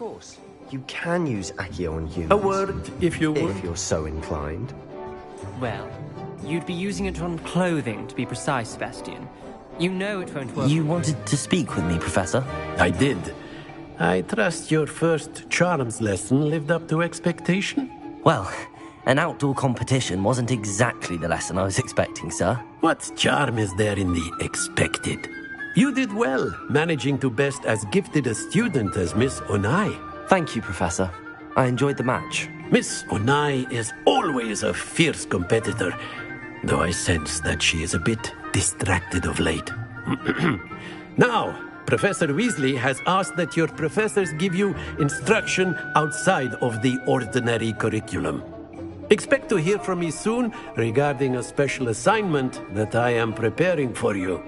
course. You can use Accio on humans. A word, if you would. If you're so inclined. Well, you'd be using it on clothing, to be precise, Sebastian. You know it won't work. You wanted to speak with me, Professor? I did. I trust your first charms lesson lived up to expectation? Well, an outdoor competition wasn't exactly the lesson I was expecting, sir. What charm is there in the expected? You did well, managing to best as gifted a student as Miss Onai. Thank you, Professor. I enjoyed the match. Miss Onai is always a fierce competitor, though I sense that she is a bit distracted of late. Now, Professor Weasley has asked that your professors give you instruction outside of the ordinary curriculum. Expect to hear from me soon regarding a special assignment that I am preparing for you.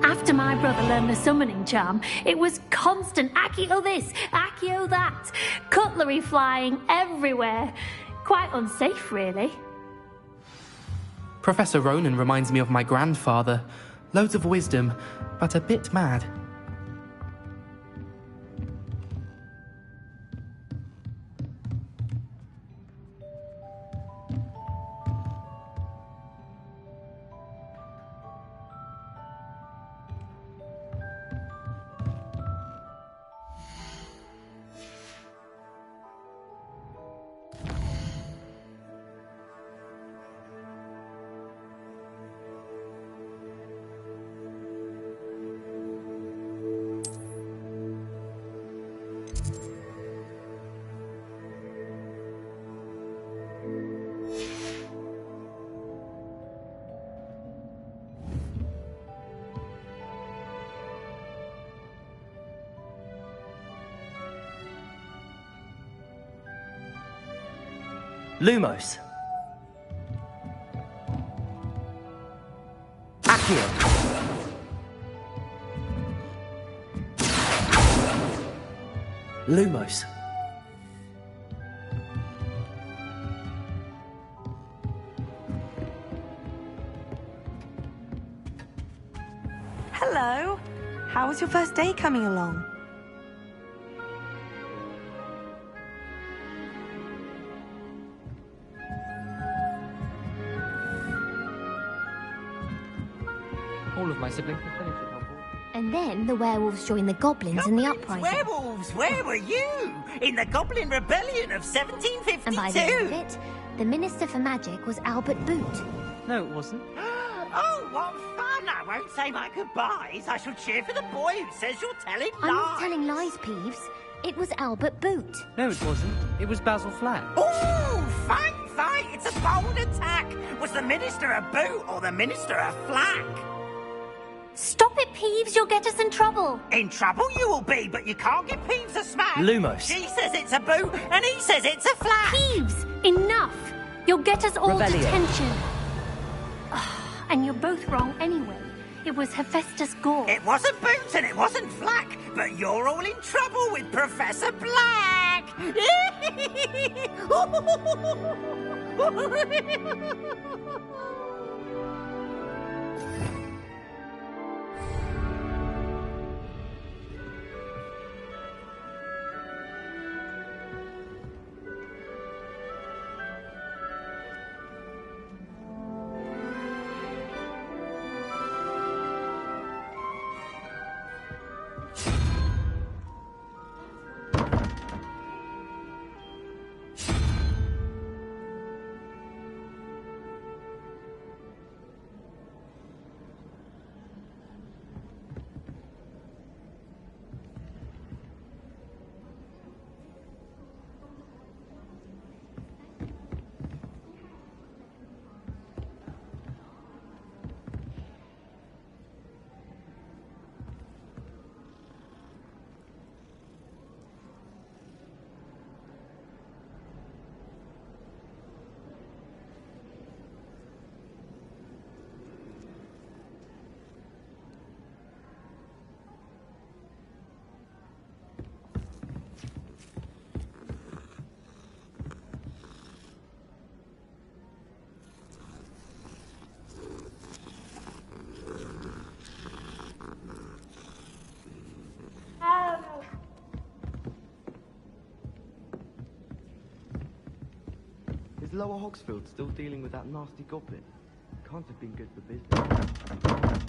After my brother learned the summoning charm, it was constant Accio this, Accio that, cutlery flying everywhere. Quite unsafe, really. Professor Ronan reminds me of my grandfather. Loads of wisdom, but a bit mad. Lumos. Accio. Lumos. Hello. How was your first day coming along? All of my siblings have finished with Hogwarts. And then the werewolves joined the goblins in the uprising. Werewolves, where were you? In the Goblin Rebellion of 1752. And by the end of it, the Minister for Magic was Albert Boot. No, it wasn't. Oh, what fun! I won't say my goodbyes. I shall cheer for the boy who says you're telling lies. I'm not telling lies, Peeves. It was Albert Boot. No, it wasn't. It was Basil Flack. Ooh, fight! It's a bold attack. Was the Minister a boot or the Minister a flack? Stop it, Peeves. You'll get us in trouble. In trouble you will be, but you can't give Peeves a smack. Lumos. She says it's a boot, and he says it's a flack. Peeves, enough. You'll get us all Revelio. detention. And you're both wrong anyway. It was Hephaestus Gore. It wasn't boot and it wasn't flack, but you're all in trouble with Professor Black. Is Lower Hogsfield still dealing with that nasty goblin? Can't have been good for business.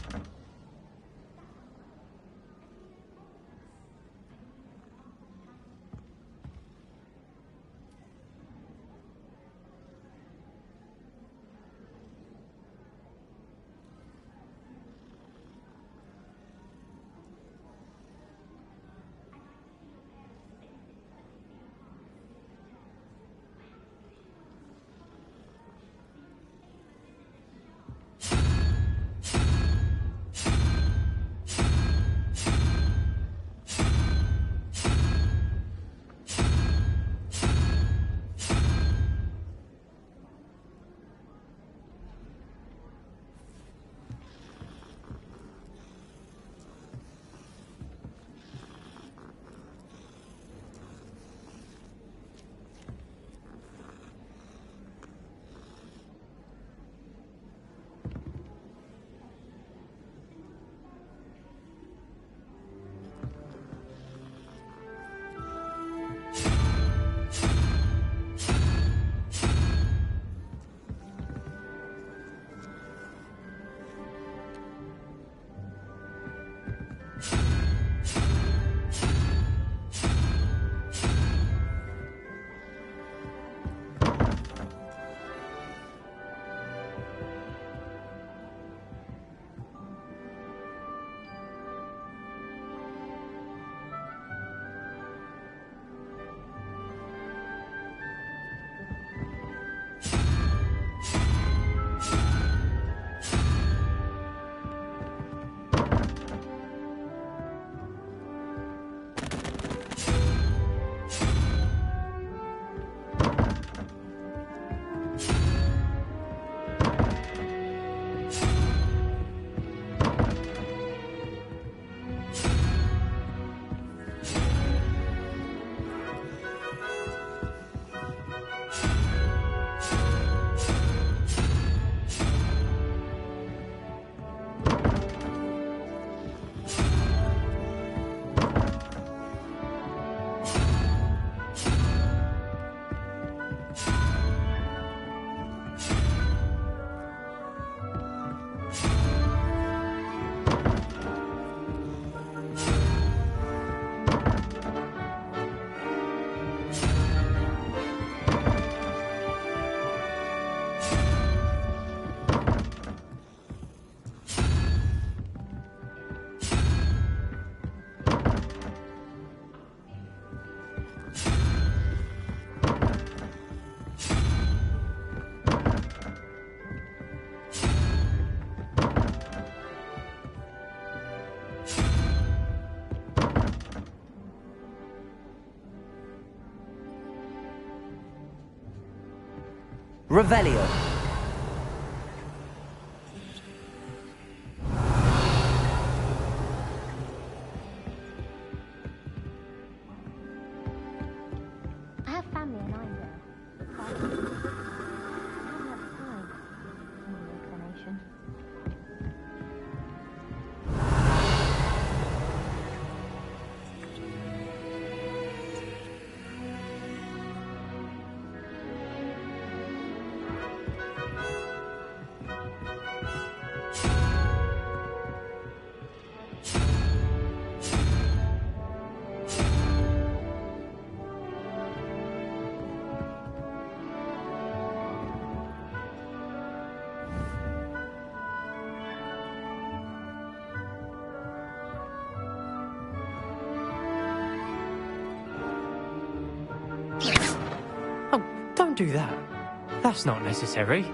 Revelio. I have family in Idaho. I haven't had time. Any explanation? Oh, don't do that. That's not necessary.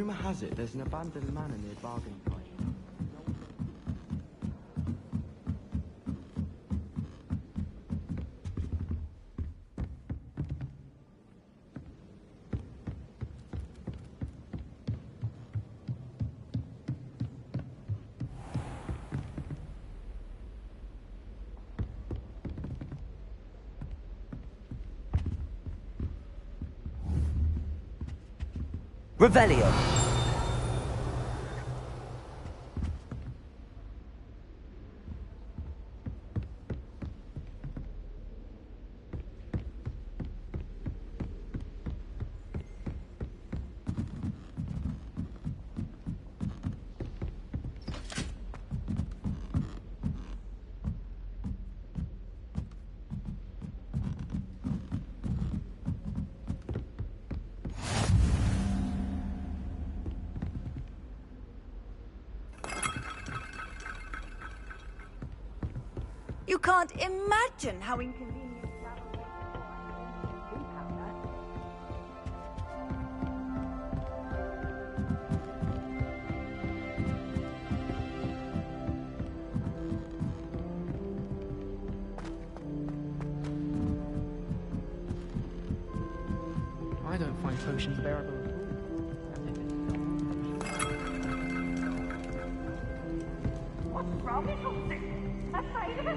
Rumour has it there's an abandoned manor near Bargain Price. Revelio. You can't imagine how inconvenient travel is. I don't find potions bearable at all. What's wrong with you? Afraid of a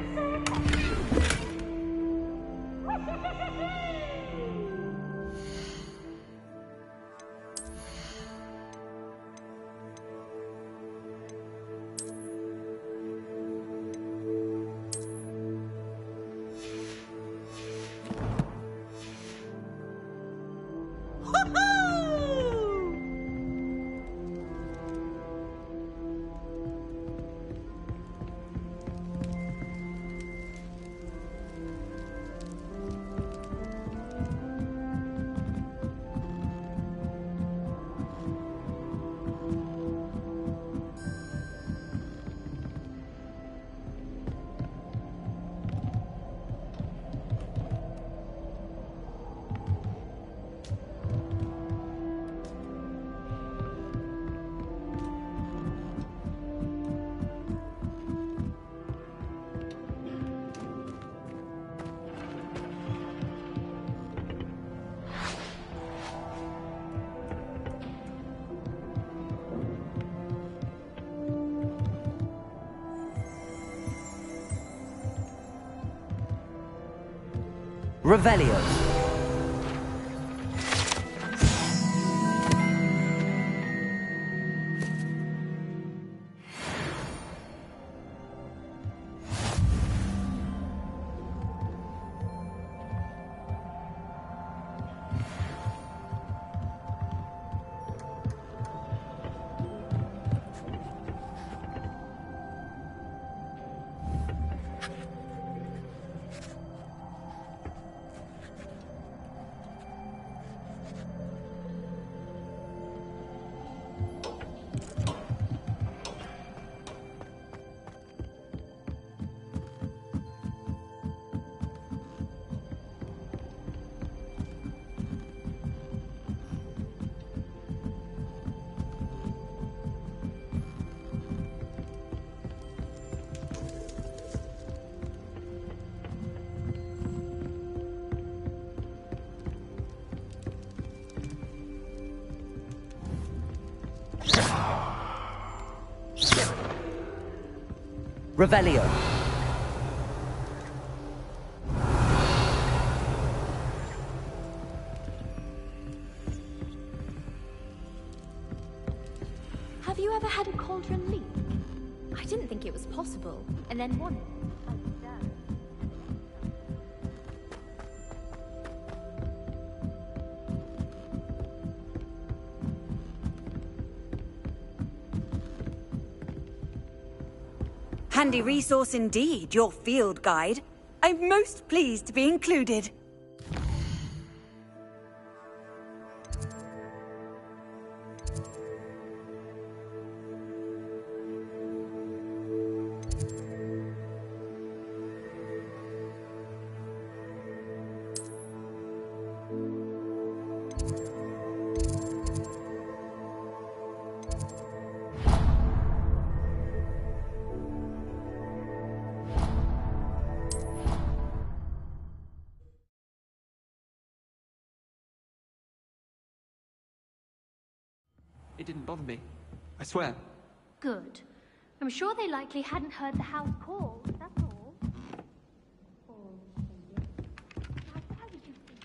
Revelio. Revelio. Have you ever had a cauldron leak? I didn't think it was possible, and then one. Handy resource indeed, your field guide. I'm most pleased to be included. It didn't bother me. I swear. Good. I'm sure they likely hadn't heard the house call, that's all. How did you think?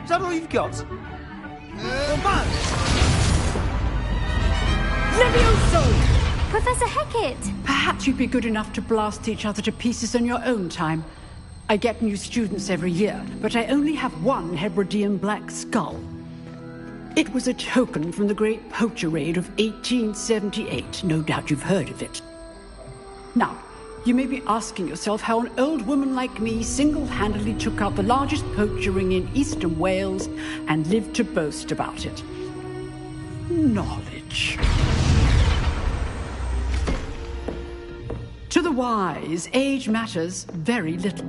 Is that all you've got? Levioso! Professor Hecat! Perhaps you'd be good enough to blast each other to pieces in your own time. I get new students every year, but I only have one Hebridean black skull. It was a token from the Great Poacher Raid of 1878. No doubt you've heard of it. Now, you may be asking yourself how an old woman like me single-handedly took out the largest poacher ring in eastern Wales and lived to boast about it. Knowledge. To the wise, age matters very little.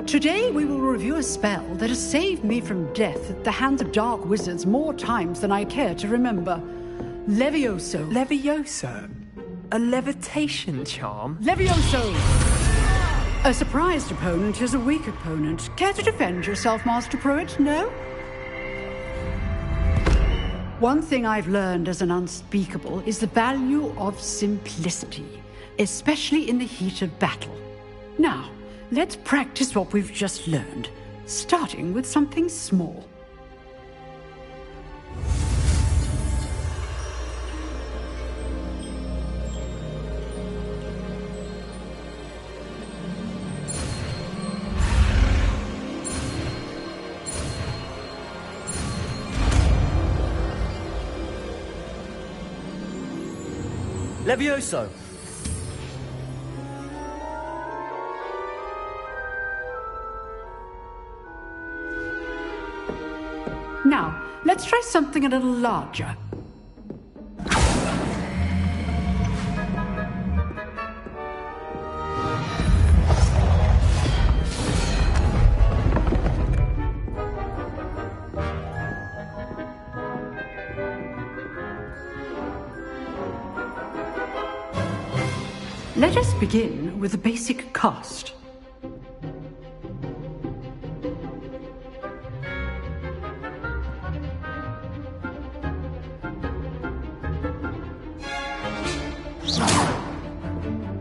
Today we will review a spell that has saved me from death at the hands of dark wizards more times than I care to remember. Levioso. Levioso? A levitation charm? Levioso! A surprised opponent is a weak opponent. Care to defend yourself, Master Pruitt? No? One thing I've learned as an unspeakable is the value of simplicity, especially in the heat of battle. Now, let's practice what we've just learned, starting with something small. Levioso! Now, let's try something a little larger. Let us begin with the basic cast.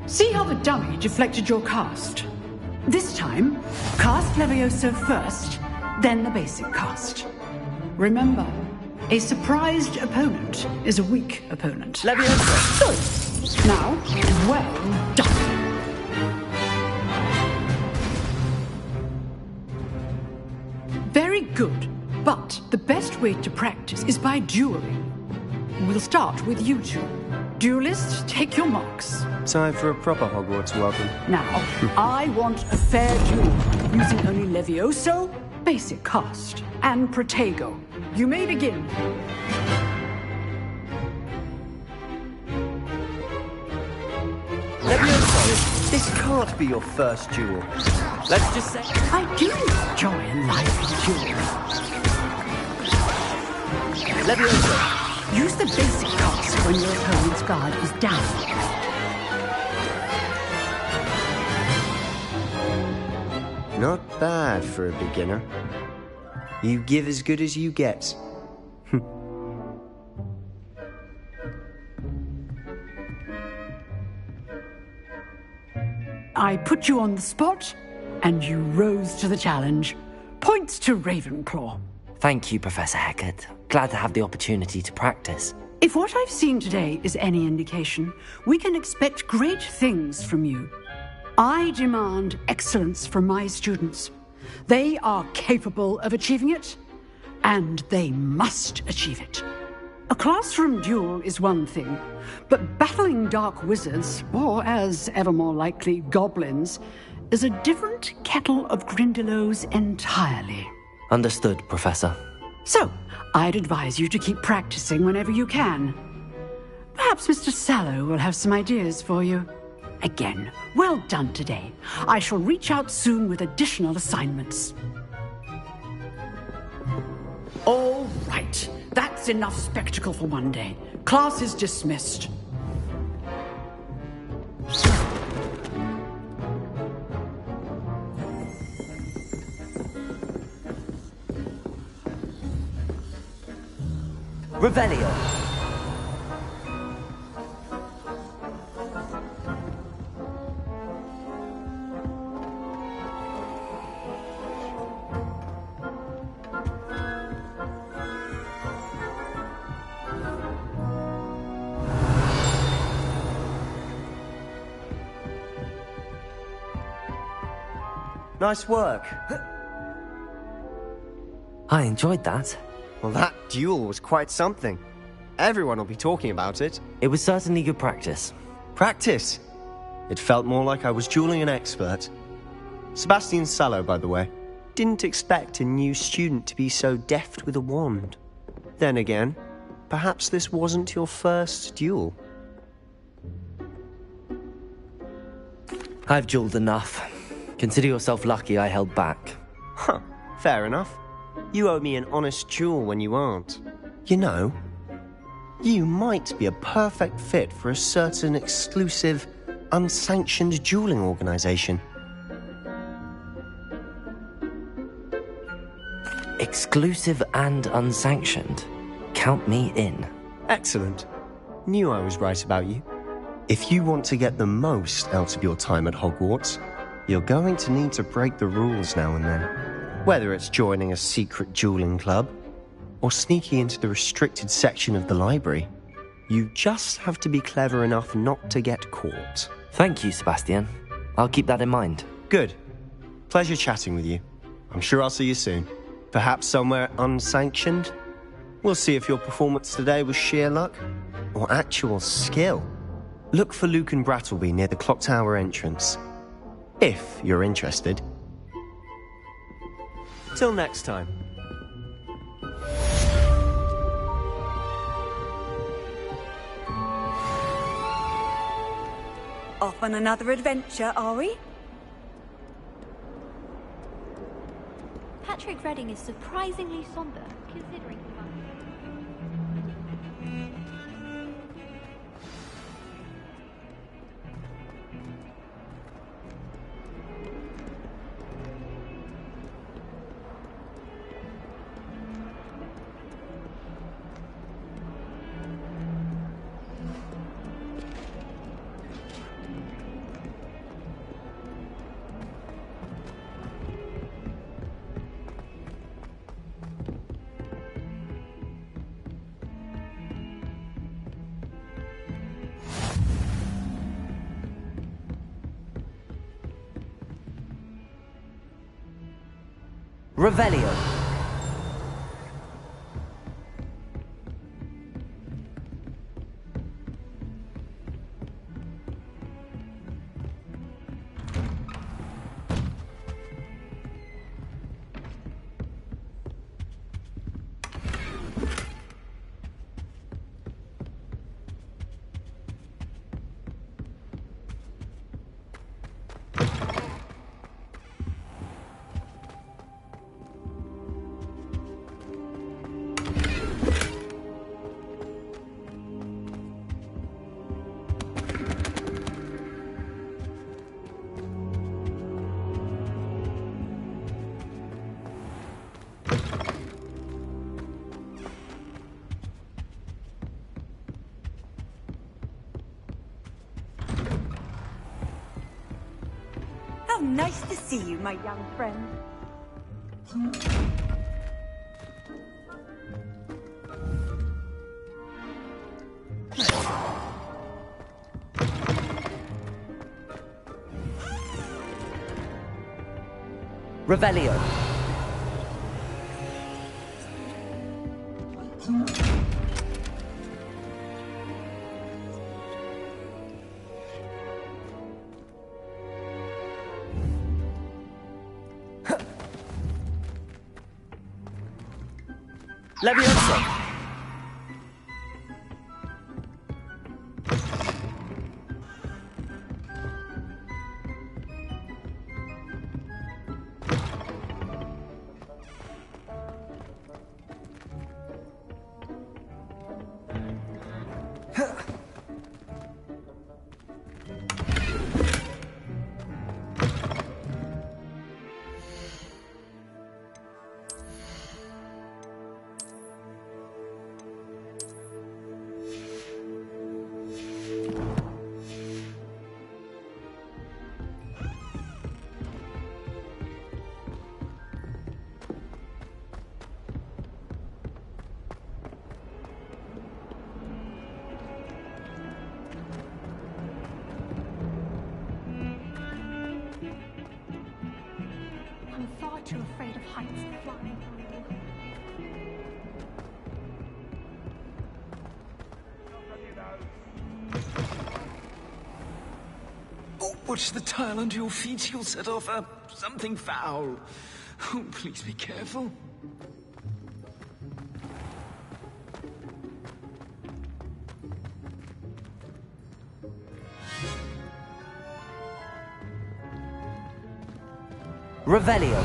See how the dummy deflected your cast? This time, cast Levioso first, then the basic cast. Remember, a surprised opponent is a weak opponent. Levioso! Good. Now, well done. Very good, but the best way to practice is by dueling. We'll start with you two. Duelists, take your marks. Time for a proper Hogwarts welcome. Now, I want a fair duel, using only Levioso, basic cast, and Protego. You may begin. Levioso, this can't be your first duel. Let's just say... I do enjoy a lively duel. Levioso, use the basic cast when your opponent's guard is down. Not bad for a beginner. You give as good as you get. I put you on the spot, and you rose to the challenge. Points to Ravenclaw. Thank you, Professor Hecat. Glad to have the opportunity to practice. If what I've seen today is any indication, we can expect great things from you. I demand excellence from my students. They are capable of achieving it, and they must achieve it. A classroom duel is one thing, but battling dark wizards, or as ever more likely, goblins, is a different kettle of Grindylows entirely. Understood, Professor. So, I'd advise you to keep practicing whenever you can. Perhaps Mr. Sallow will have some ideas for you. Again, well done today. I shall reach out soon with additional assignments. All right. That's enough spectacle for one day. Class is dismissed. Revelio. Nice work. I enjoyed that. Well, that duel was quite something. Everyone will be talking about it. It was certainly good practice. Practice? It felt more like I was dueling an expert. Sebastian Sallow, by the way. Didn't expect a new student to be so deft with a wand. Then again, perhaps this wasn't your first duel. I've dueled enough. Consider yourself lucky I held back. Huh, fair enough. You owe me an honest duel when you aren't. You know, you might be a perfect fit for a certain exclusive, unsanctioned dueling organization. Exclusive and unsanctioned. Count me in. Excellent. Knew I was right about you. If you want to get the most out of your time at Hogwarts, you're going to need to break the rules now and then. Whether it's joining a secret dueling club, or sneaking into the restricted section of the library, you just have to be clever enough not to get caught. Thank you, Sebastian. I'll keep that in mind. Good. Pleasure chatting with you. I'm sure I'll see you soon. Perhaps somewhere unsanctioned? We'll see if your performance today was sheer luck, or actual skill. Look for Luke and Brattleby near the clock tower entrance. If you're interested. Till next time. Off on another adventure, are we? Patrick Redding is surprisingly somber, considering the fact. Revelio. nice to see you, my young friend. Revelio. Leviosa. I'm far too afraid of heights and flying. Oh, watch the tile under your feet. You'll set off something foul. Oh, please be careful. Revelio.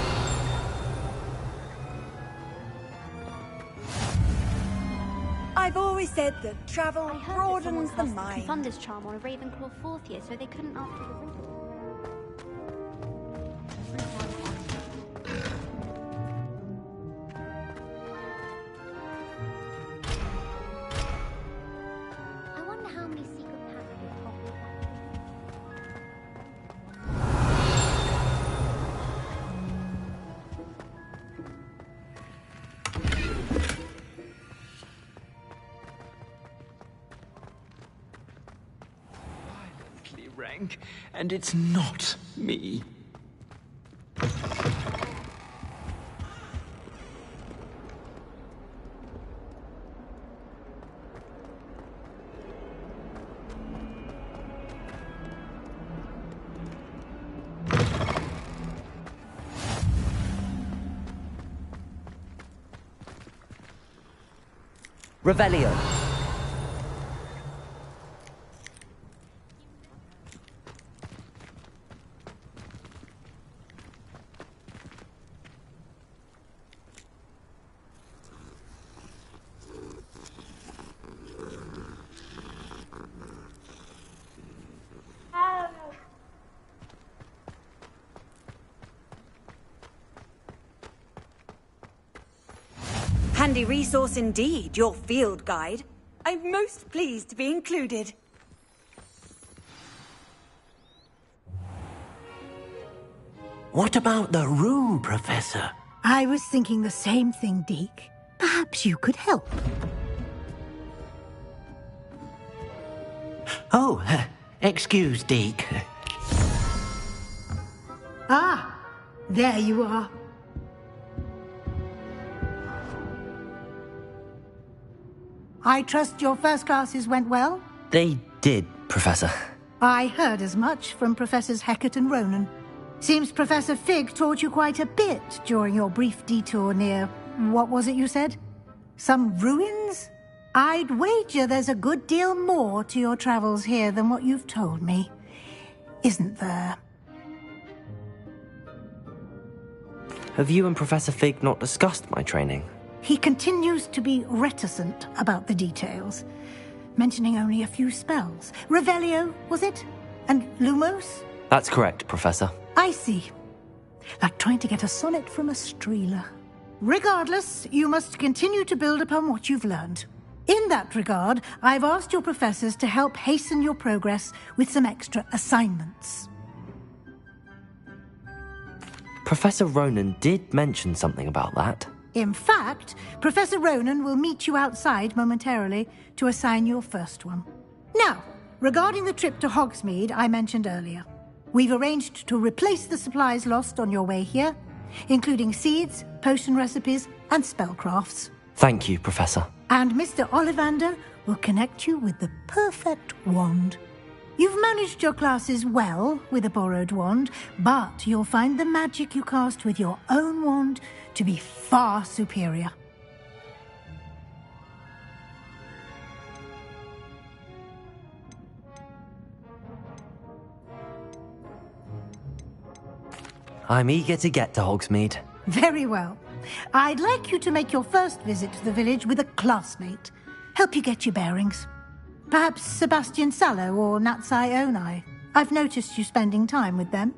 I've always said that travel broadens the mind. Thunder's charm on a Ravenclaw 4th year, so they couldn't after the riddle. I wonder how many secret passages Hogwarts Rank, and it's not me. Revelio. Handy resource indeed, your field guide. I'm most pleased to be included. What about the room, Professor? I was thinking the same thing, Deke. Perhaps you could help. Oh, excuse, Deke. Ah, there you are. I trust your first classes went well? They did, Professor. I heard as much from Professors Hecat and Ronan. Seems Professor Fig taught you quite a bit during your brief detour near... what was it you said? Some ruins? I'd wager there's a good deal more to your travels here than what you've told me. Isn't there? Have you and Professor Fig not discussed my training? He continues to be reticent about the details, mentioning only a few spells. Revelio, was it? And Lumos? That's correct, Professor. I see. Like trying to get a sonnet from a streeler. Regardless, you must continue to build upon what you've learned. In that regard, I've asked your professors to help hasten your progress with some extra assignments. Professor Ronan did mention something about that. In fact, Professor Ronan will meet you outside momentarily to assign your first one. Now, regarding the trip to Hogsmeade I mentioned earlier, we've arranged to replace the supplies lost on your way here, including seeds, potion recipes, and spellcrafts. Thank you, Professor. And Mr. Ollivander will connect you with the perfect wand. You've managed your classes well with a borrowed wand, but you'll find the magic you cast with your own wand to be far superior. I'm eager to get to Hogsmeade. Very well. I'd like you to make your first visit to the village with a classmate. Help you get your bearings. Perhaps Sebastian Sallow or Natsai Onai. I've noticed you spending time with them.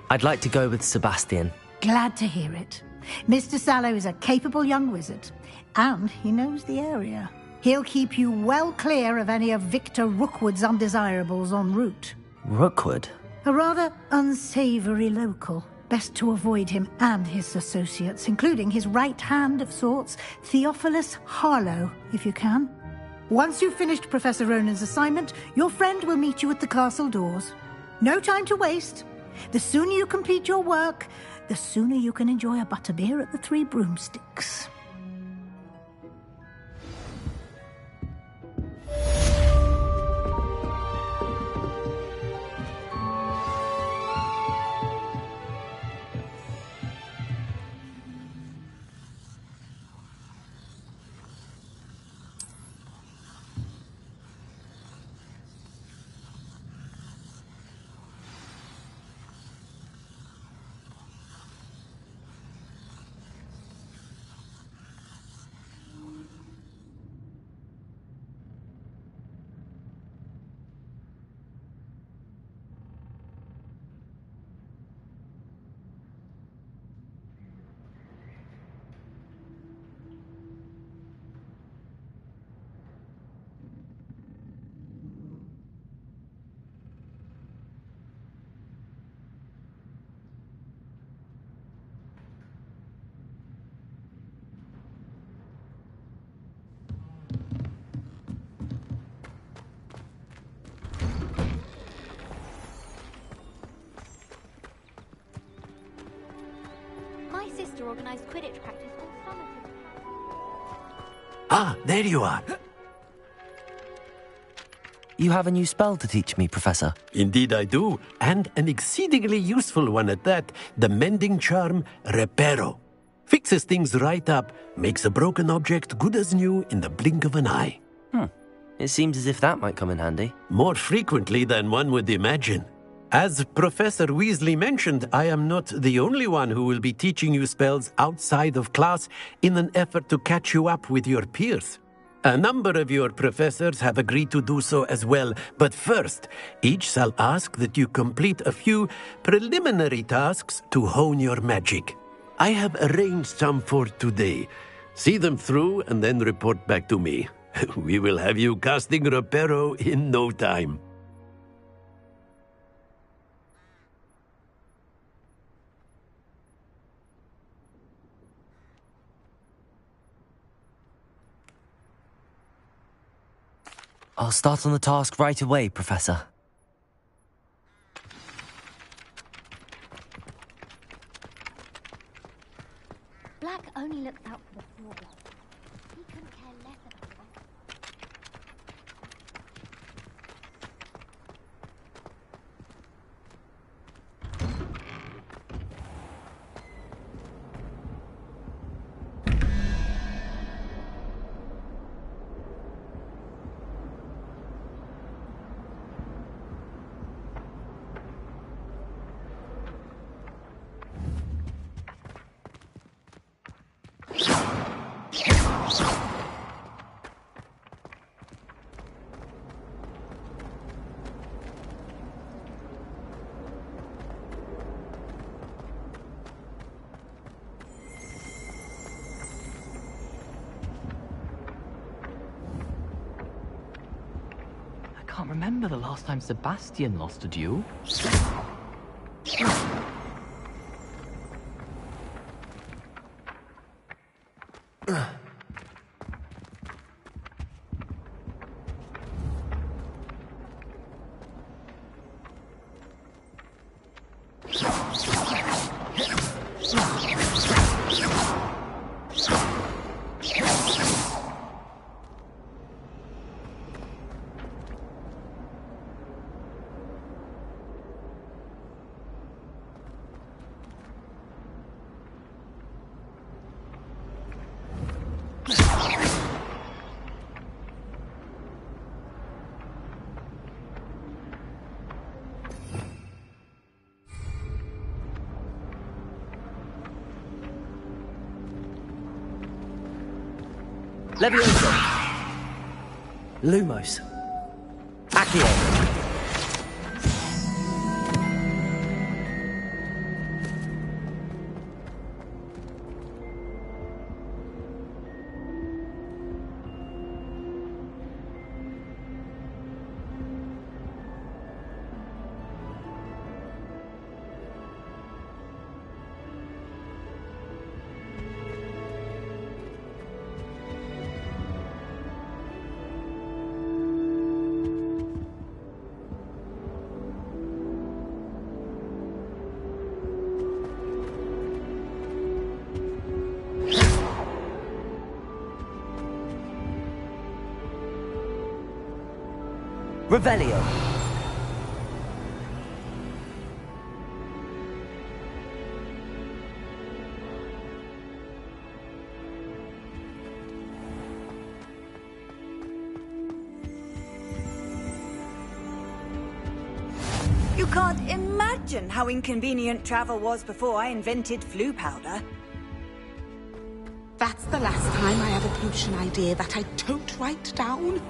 I'd like to go with Sebastian. Glad to hear it. Mr. Sallow is a capable young wizard, and he knows the area. He'll keep you well clear of any of Victor Rookwood's undesirables en route. Rookwood? A rather unsavoury local. Best to avoid him and his associates, including his right hand of sorts, Theophilus Harlow, if you can. Once you've finished Professor Ronan's assignment, your friend will meet you at the castle doors. No time to waste. The sooner you complete your work, the sooner you can enjoy a butterbeer at the Three Broomsticks. My sister organised Quidditch practice all summer. Ah, there you are. You have a new spell to teach me, Professor. Indeed I do, and an exceedingly useful one at that, the mending charm Reparo. Fixes things right up, makes a broken object good as new in the blink of an eye. It seems as if that might come in handy. More frequently than one would imagine. As Professor Weasley mentioned, I am not the only one who will be teaching you spells outside of class in an effort to catch you up with your peers. A number of your professors have agreed to do so as well, but first, each shall ask that you complete a few preliminary tasks to hone your magic. I have arranged some for today. See them through and then report back to me. We will have you casting Reparo in no time. I'll start on the task right away, Professor. Black only looks out for the foreground. He couldn't care less about the rest. can't remember the last time Sebastian lost a duel. Leviosa. Lumos. Accio. Revelio. You can't imagine how inconvenient travel was before I invented flu powder. That's the last time I have a potion idea that I don't write down.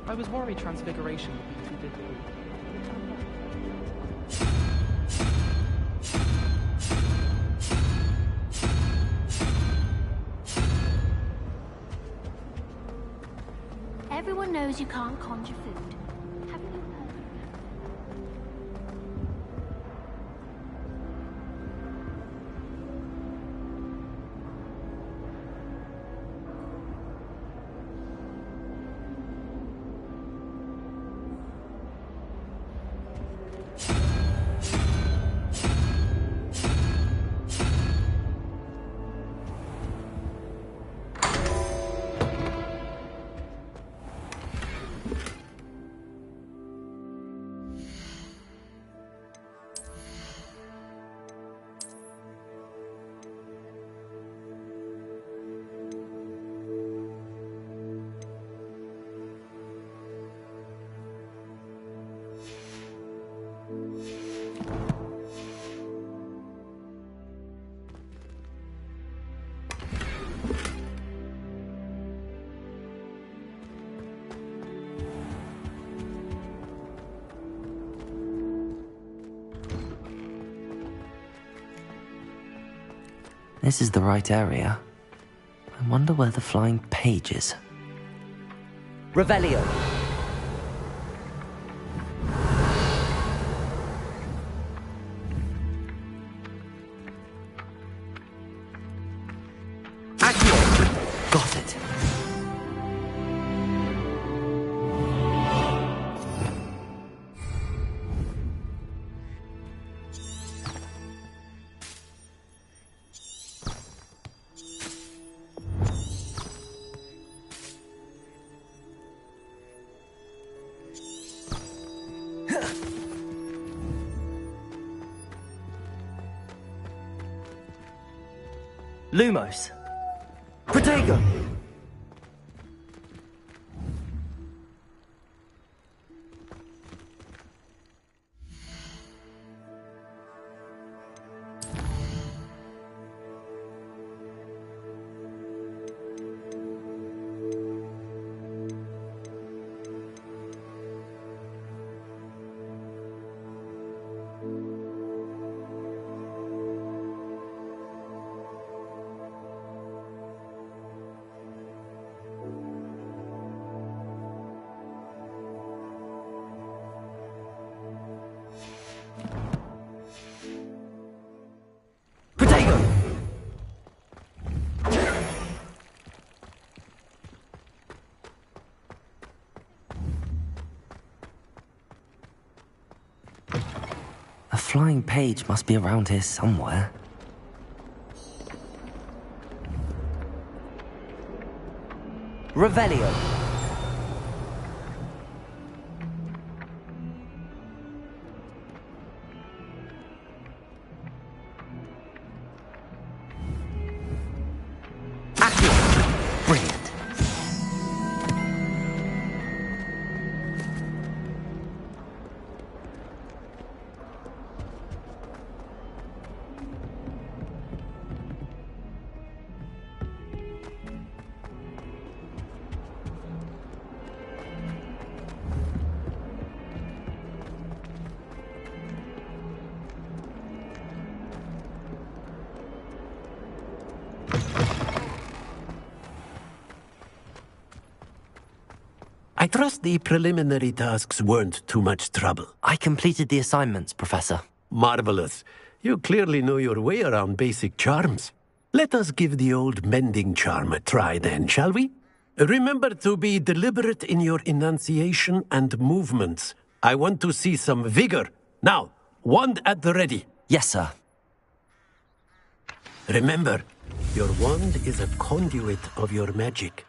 I was worried Transfiguration would be too difficult. Everyone knows you can't conjure food. Haven't you heard? This is the right area. I wonder where the flying page is. Revelio. Accio. Got it. Lumos. Protego. flying page must be around here somewhere. Revelio. Brilliant. I trust the preliminary tasks weren't too much trouble. I completed the assignments, Professor. Marvelous. You clearly know your way around basic charms. Let us give the old mending charm a try then, shall we? Remember to be deliberate in your enunciation and movements. I want to see some vigor. Now, wand at the ready. Yes, sir. Remember, your wand is a conduit of your magic.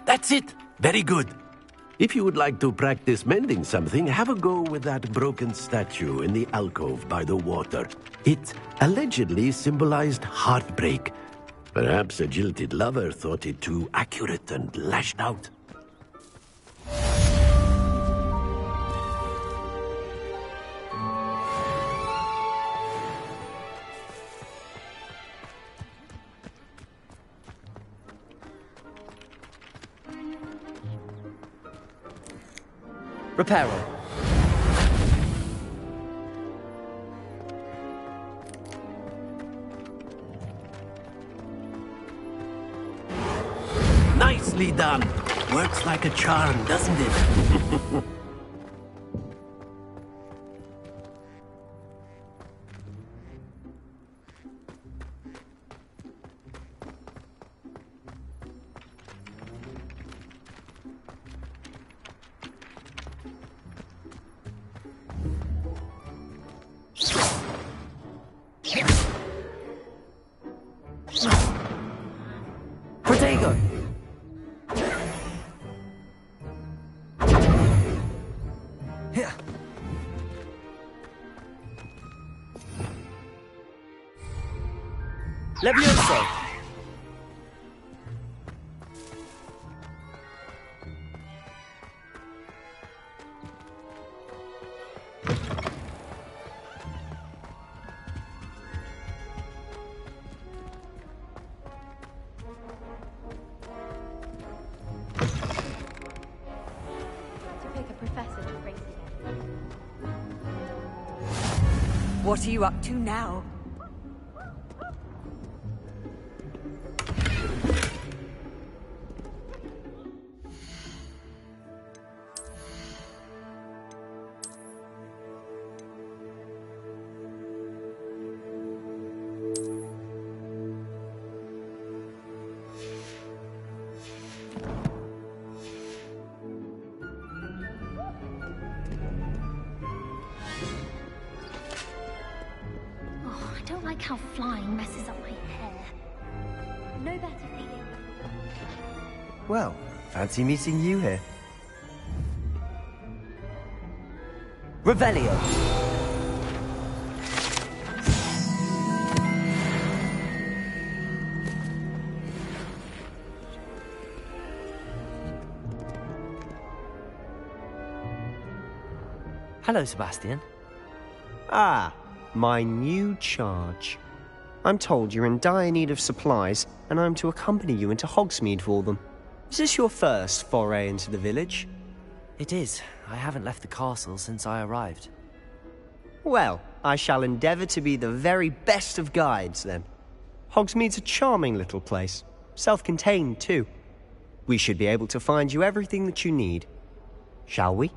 That's it. Very good. If you would like to practice mending something, have a go with that broken statue in the alcove by the water. It allegedly symbolized heartbreak. Perhaps a jilted lover thought it too accurate and lashed out. Reparo. Nicely done. Works like a charm, doesn't it? Protego. Here. Levioso. What are you up to now? I don't like how flying messes up my hair. No better feeling. Well, fancy meeting you here. Revelio. Hello, Sebastian. Ah, my new charge. I'm told you're in dire need of supplies, and I'm to accompany you into Hogsmeade for them. Is this your first foray into the village? It is. I haven't left the castle since I arrived. Well, I shall endeavour to be the very best of guides, then. Hogsmeade's a charming little place. Self-contained, too. We should be able to find you everything that you need. Shall we?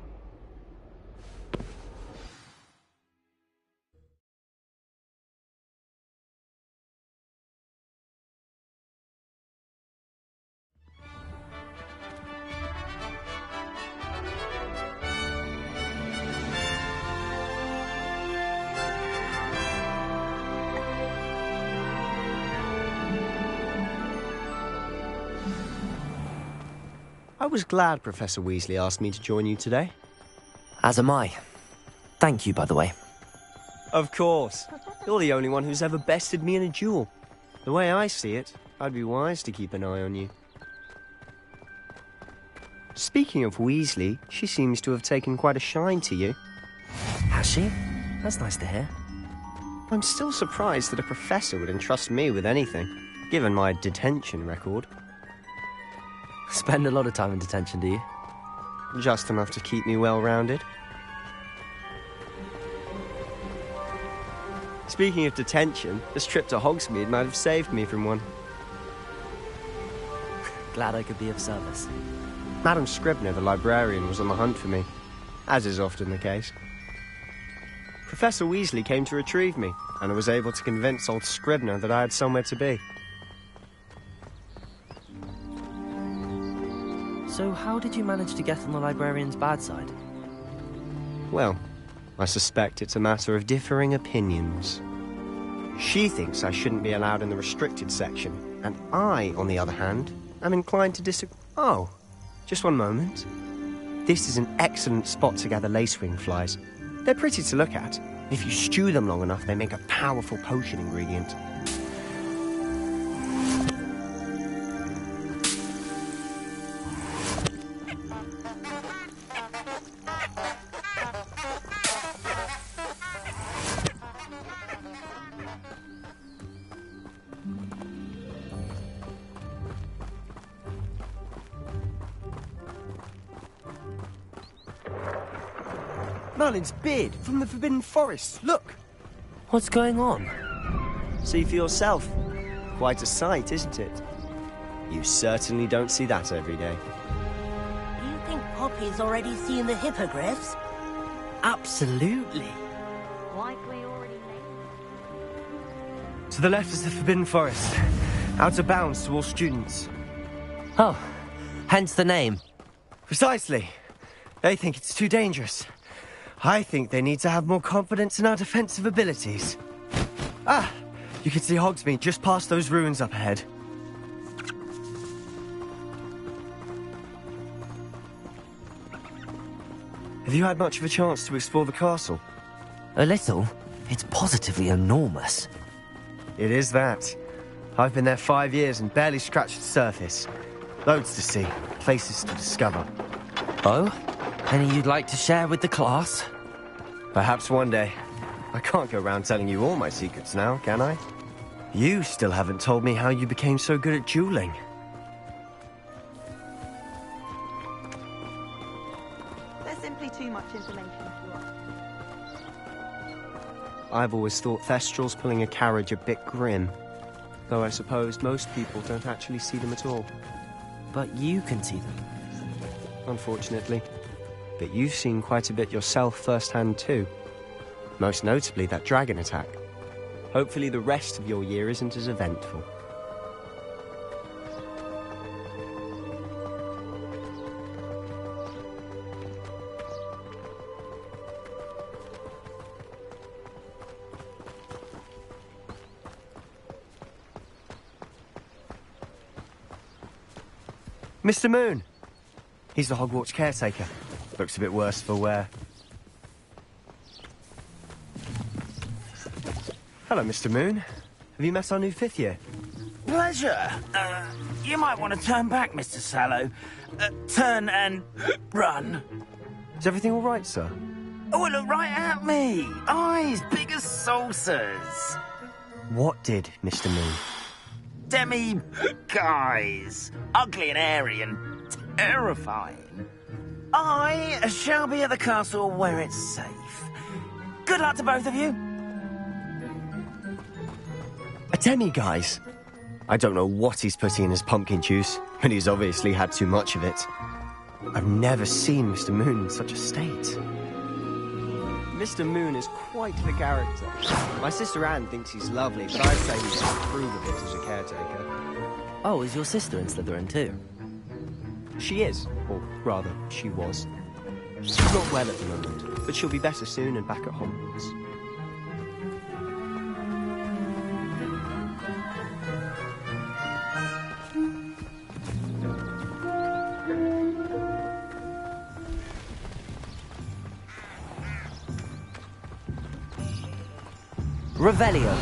I was glad Professor Weasley asked me to join you today. As am I. Thank you, by the way. Of course. You're the only one who's ever bested me in a duel. The way I see it, I'd be wise to keep an eye on you. Speaking of Weasley, she seems to have taken quite a shine to you. Has she? That's nice to hear. I'm still surprised that a professor would entrust me with anything, given my detention record. Spend a lot of time in detention, do you? Just enough to keep me well-rounded. Speaking of detention, this trip to Hogsmeade might have saved me from one. Glad I could be of service. Madam Scribner, the librarian, was on the hunt for me, as is often the case. Professor Weasley came to retrieve me, and I was able to convince old Scribner that I had somewhere to be. So how did you manage to get on the librarian's bad side? Well, I suspect it's a matter of differing opinions. She thinks I shouldn't be allowed in the restricted section, and I, on the other hand, am inclined to disagree. Oh, just one moment. This is an excellent spot to gather lacewing flies. They're pretty to look at. If you stew them long enough, they make a powerful potion ingredient. Merlin's beard from the Forbidden Forest. Look! What's going on? See for yourself. Quite a sight, isn't it? You certainly don't see that every day. Do you think Poppy's already seen the hippogriffs? Absolutely. Like we already made. To the left is the Forbidden Forest. Out of bounds to all students. Oh, hence the name. Precisely. They think it's too dangerous. I think they need to have more confidence in our defensive abilities. Ah! You can see Hogsmeade just past those ruins up ahead. Have you had much of a chance to explore the castle? A little. It's positively enormous. It is that. I've been there 5 years and barely scratched the surface. Loads to see, places to discover. Oh? Any you'd like to share with the class? Perhaps one day. I can't go around telling you all my secrets now, can I? You still haven't told me how you became so good at dueling. There's simply too much information. I've always thought Thestrals pulling a carriage a bit grim. Though I suppose most people don't actually see them at all. But you can see them. Unfortunately. But you've seen quite a bit yourself firsthand too. Most notably that dragon attack. Hopefully the rest of your year isn't as eventful. Mr. Moon! He's the Hogwarts caretaker. Looks a bit worse for wear. Hello, Mr. Moon. Have you met our new 5th year? Pleasure. You might want to turn back, Mr. Sallow. Turn and run. Is everything all right, sir? Oh, look right at me. Eyes big as saucers. What did, Mr. Moon? Demi-guys. Ugly and hairy and terrifying. I shall be at the castle where it's safe. Good luck to both of you. A demi-guise? I don't know what he's putting in his pumpkin juice, but he's obviously had too much of it. I've never seen Mr. Moon in such a state. Mr. Moon is quite the character. My sister Anne thinks he's lovely, but I'd say he's improve a bit as a caretaker. Oh, is your sister in Slytherin too? She is, or rather, she was. She's not well at the moment, but she'll be better soon and back at Hogwarts. Revelio.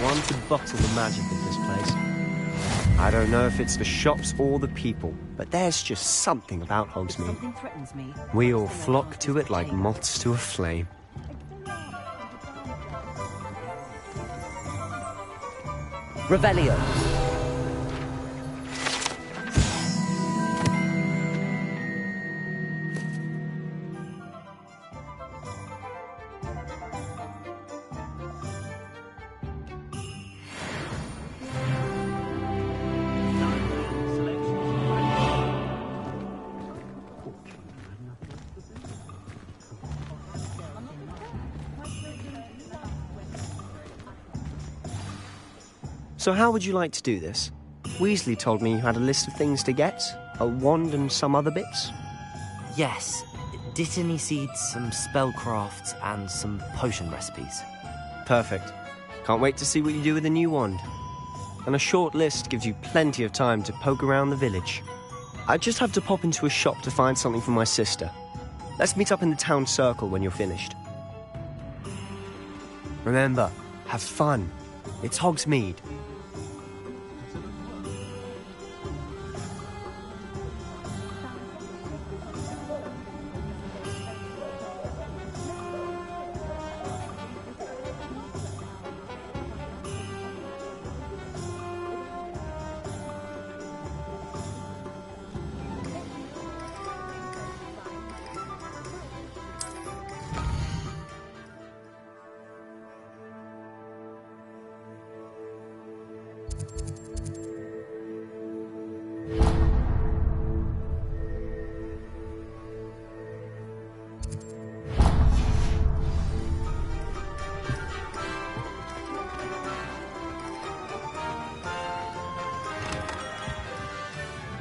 One to bottle the magic of this place. I don't know if it's the shops or the people, but there's just something about Hogsmeade. Something threatens me. We all flock to it like moths to a flame. Revelio. So how would you like to do this? Weasley told me you had a list of things to get, a wand and some other bits. Yes. Dittany seeds, some spellcrafts, and some potion recipes. Perfect. Can't wait to see what you do with the new wand. And a short list gives you plenty of time to poke around the village. I just have to pop into a shop to find something for my sister. Let's meet up in the town circle when you're finished. Remember, have fun. It's Hogsmeade.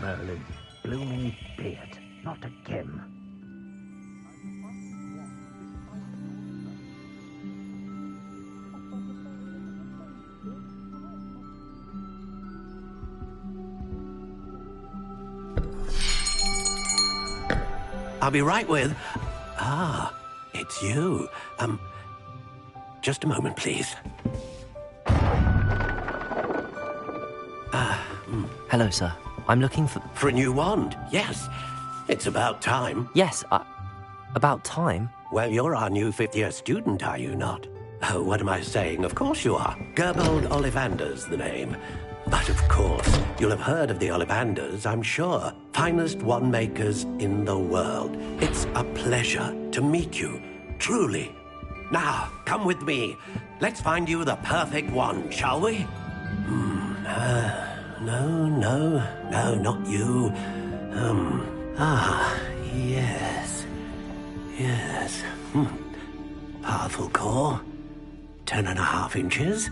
Merlin's blooming beard, not a Kim. I'll be right with... Ah, it's you. Just a moment, please. Hello, sir. I'm looking for... For a new wand, yes. It's about time. Yes, about time? Well, you're our new fifth-year student, are you not? Oh, what am I saying? Of course you are. Gerbold Ollivander's the name. But of course, you'll have heard of the Ollivanders, I'm sure. Finest wand makers in the world. It's a pleasure to meet you, truly. Now, come with me. Let's find you the perfect wand, shall we? No, not you. Yes. Powerful core. 10.5 inches.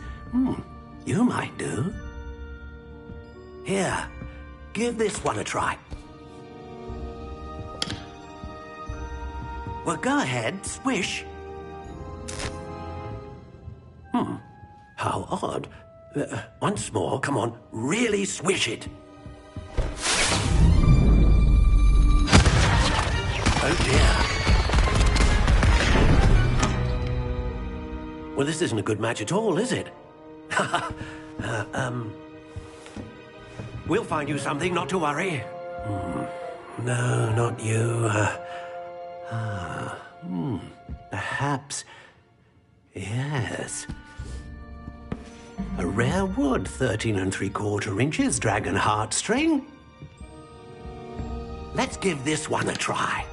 You might do. Here, give this one a try. Well, go ahead, swish. How odd. Once more, come on, really swish it. Oh dear. Well, this isn't a good match at all, is it? We'll find you something, not to worry. No, not you. Perhaps. Yes. A rare wood, 13 3/4 inches, dragon heartstring. Let's give this one a try.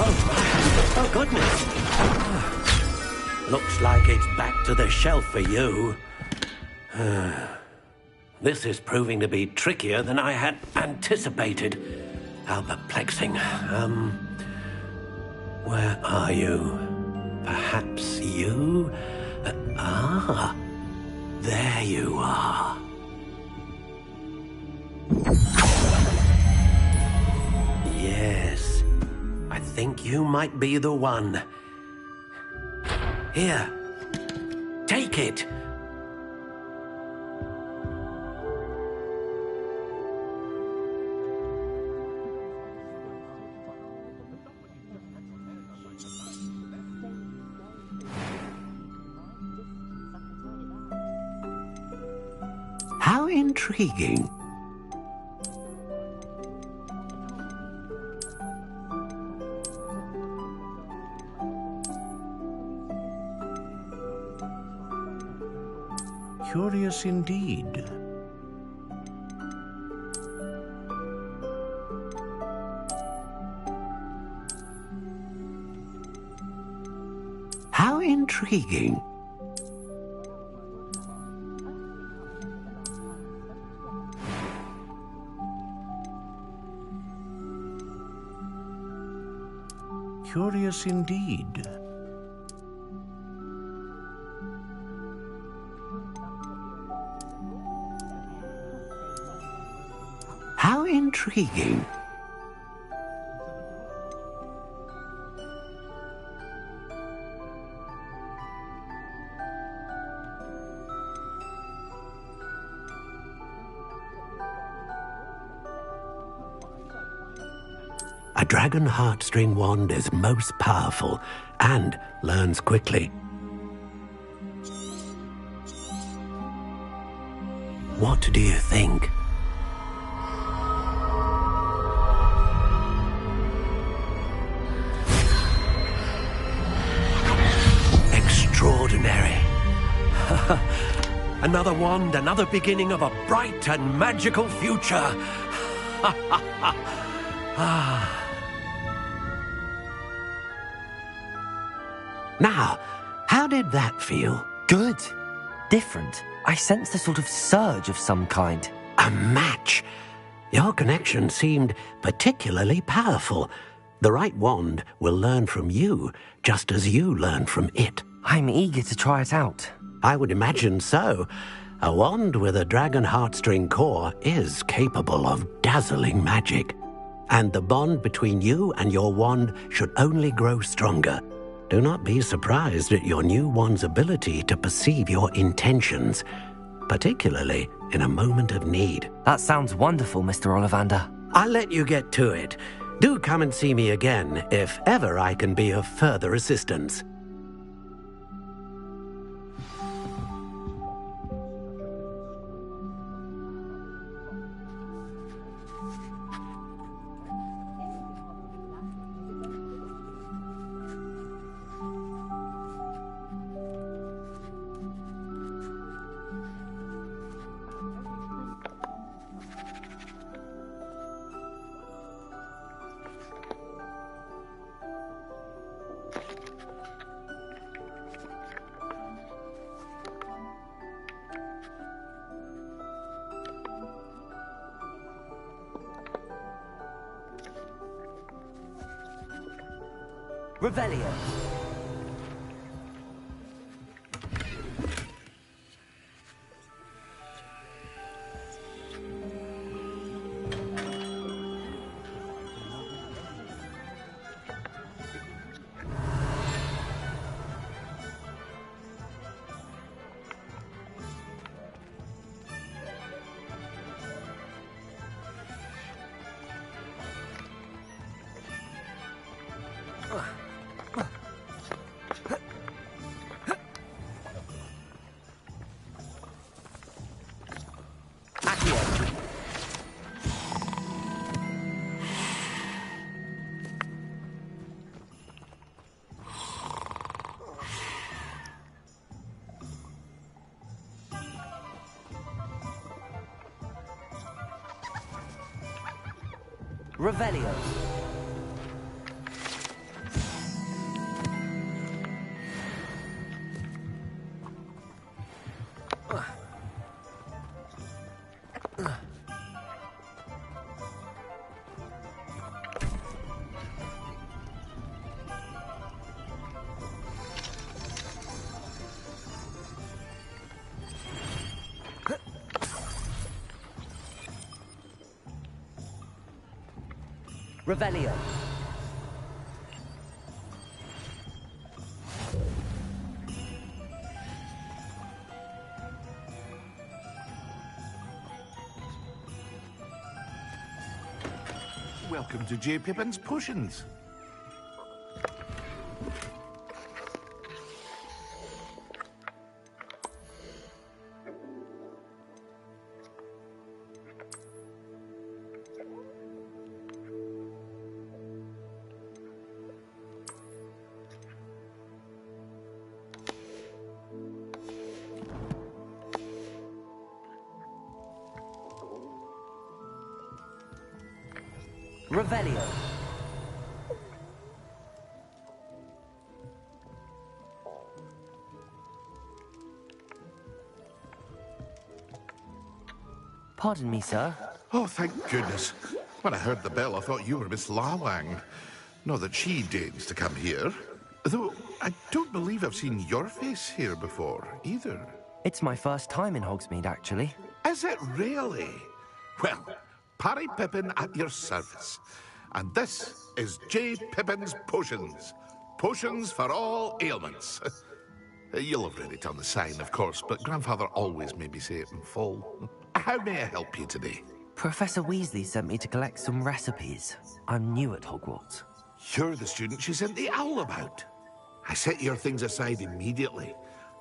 Oh, goodness. Looks like it's back to the shelf for you. This is proving to be trickier than I had anticipated. How perplexing. Where are you? Perhaps you? There you are. Yes, I think you might be the one. Here, take it. How intriguing. Curious indeed. How intriguing. Curious indeed. How intriguing. A dragon heartstring wand is most powerful and learns quickly. What do you think? Extraordinary. Another wand, another beginning of a bright and magical future. Now, how did that feel? Good. Different. I sensed a sort of surge of some kind. A match. Your connection seemed particularly powerful. The right wand will learn from you, just as you learn from it. I'm eager to try it out. I would imagine so. A wand with a dragon heartstring core is capable of dazzling magic. And the bond between you and your wand should only grow stronger. Do not be surprised at your new wand's ability to perceive your intentions, particularly in a moment of need. That sounds wonderful, Mr. Ollivander. I'll let you get to it. Do come and see me again if ever I can be of further assistance. Revelio. Revelio. Revelio. Welcome to J. Pippin's Potions. Revelio. Pardon me, sir. Oh, thank goodness. When I heard the bell, I thought you were Miss Lawang. Not that she deigns to come here. Though, I don't believe I've seen your face here before, either. It's my first time in Hogsmeade, actually. Is it really? Well, Parry Pippin at your service. And this is J. Pippin's Potions. Potions for all ailments. You'll have read it on the sign, of course, but Grandfather always made me say it in full. How may I help you today? Professor Weasley sent me to collect some recipes. I'm new at Hogwarts. You're the student she sent the owl about. I set your things aside immediately.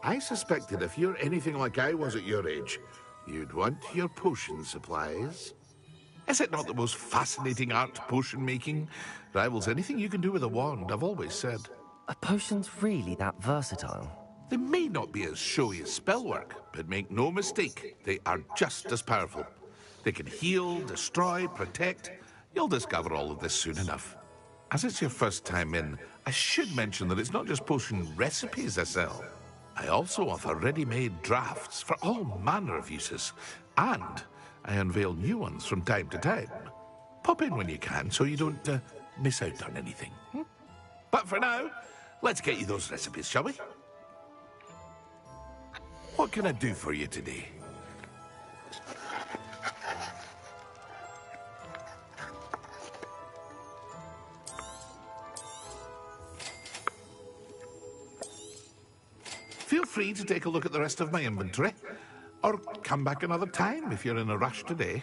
I suspected if you're anything like I was at your age, you'd want your potion supplies. Is it not the most fascinating art, potion making? Rivals anything you can do with a wand, I've always said. Are potions really that versatile? They may not be as showy as spellwork, but make no mistake, they are just as powerful. They can heal, destroy, protect. You'll discover all of this soon enough. As it's your first time in, I should mention that it's not just potion recipes I sell. I also offer ready-made drafts for all manner of uses, and I unveil new ones from time to time. Pop in when you can so you don't miss out on anything. But for now, let's get you those recipes, shall we? What can I do for you today? Feel free to take a look at the rest of my inventory, or come back another time if you're in a rush today.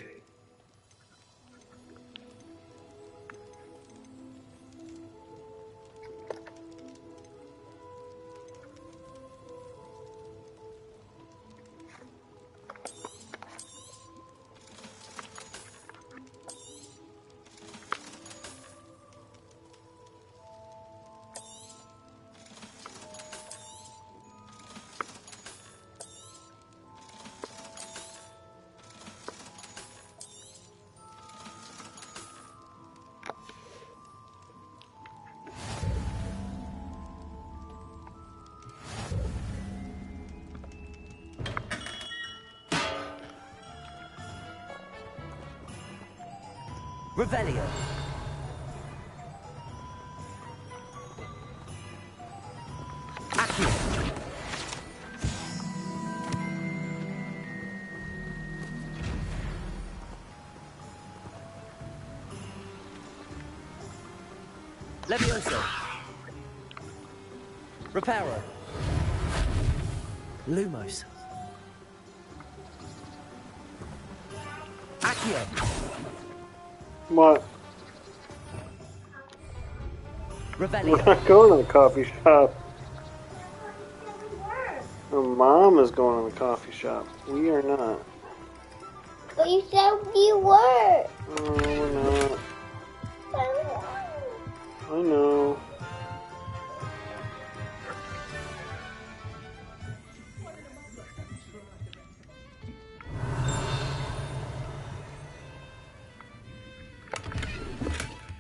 Revelio. Accio. Levioso. Reparo. Lumos. Accio. What? Revelio. We're not going to the coffee shop. Her mom is going to the coffee shop. We are not. But you said you were. No, we're not. I know.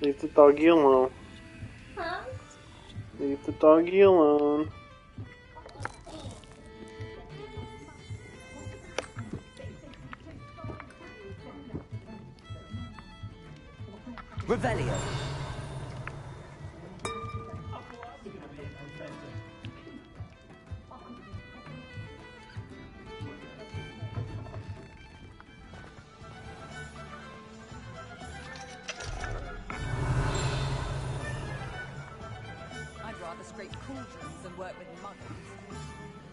Leave the doggy alone. Huh? Leave the doggy alone. Revelio. I'd rather scrape cauldrons than work with muggles.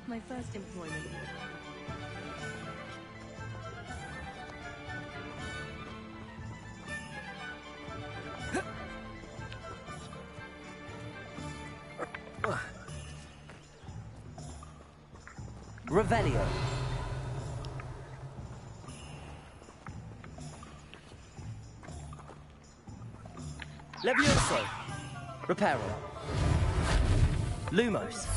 My first employment. Revelio. Levioso. Reparo. Lumos.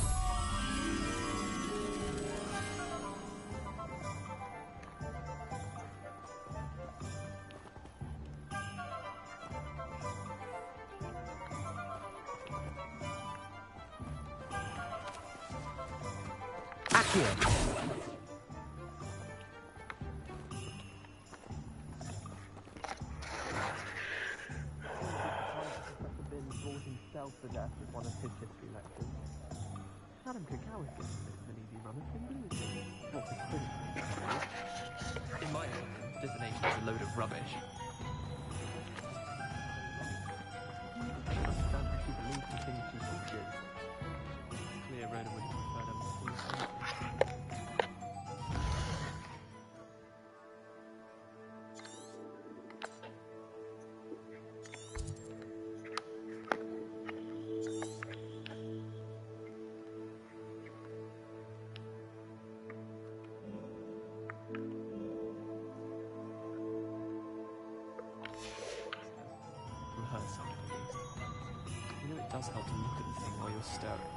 Accio. To death with one of his history lectures. Madam Kagawa gives an easy run of linguistic. What is critical? In my opinion, divination is a load of rubbish. I don't actually believe the things she teaches. It's clear Rhoda would have preferred a more her side at least. You know, it does help to look at the thing while you're stirring.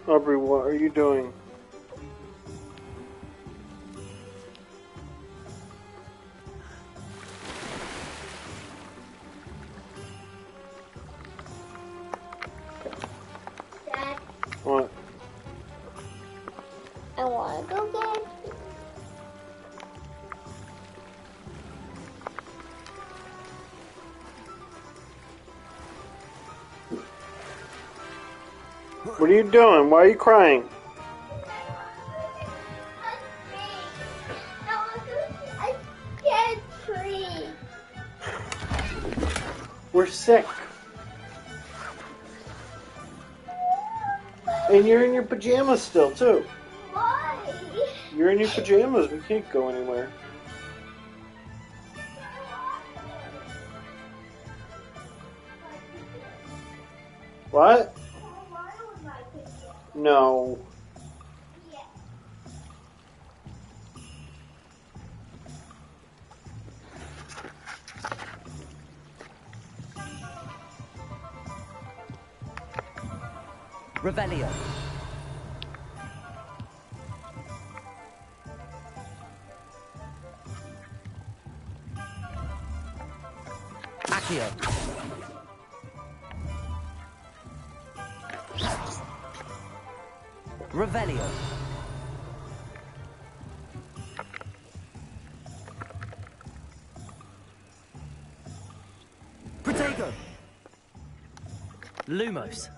Aubrey, what are you doing? Dad, What? I want to go get. What are you doing? Why are you crying? I can't tree. We're sick. And you're in your pajamas still, too. Why? You're in your pajamas. We can't go anywhere. What? No. Revelio. Accio. Revelio. Protego. Lumos.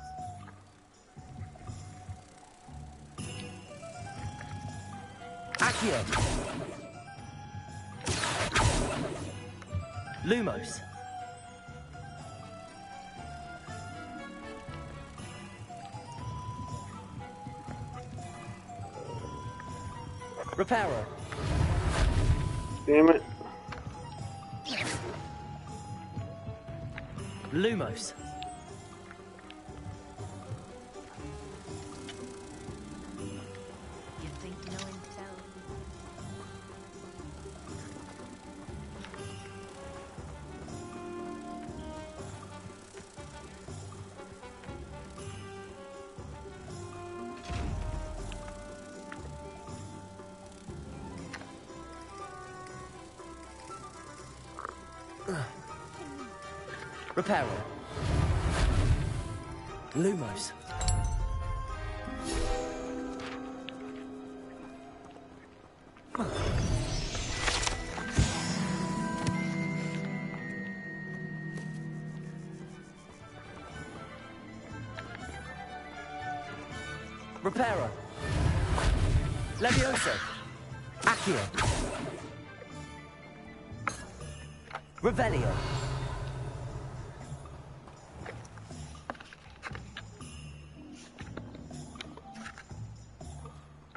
Accio. Lumos. Reparo. Damn it. Lumos. You think you know intel? Reparo. Lumos. Reparo. Levioso. Accio. Revelio.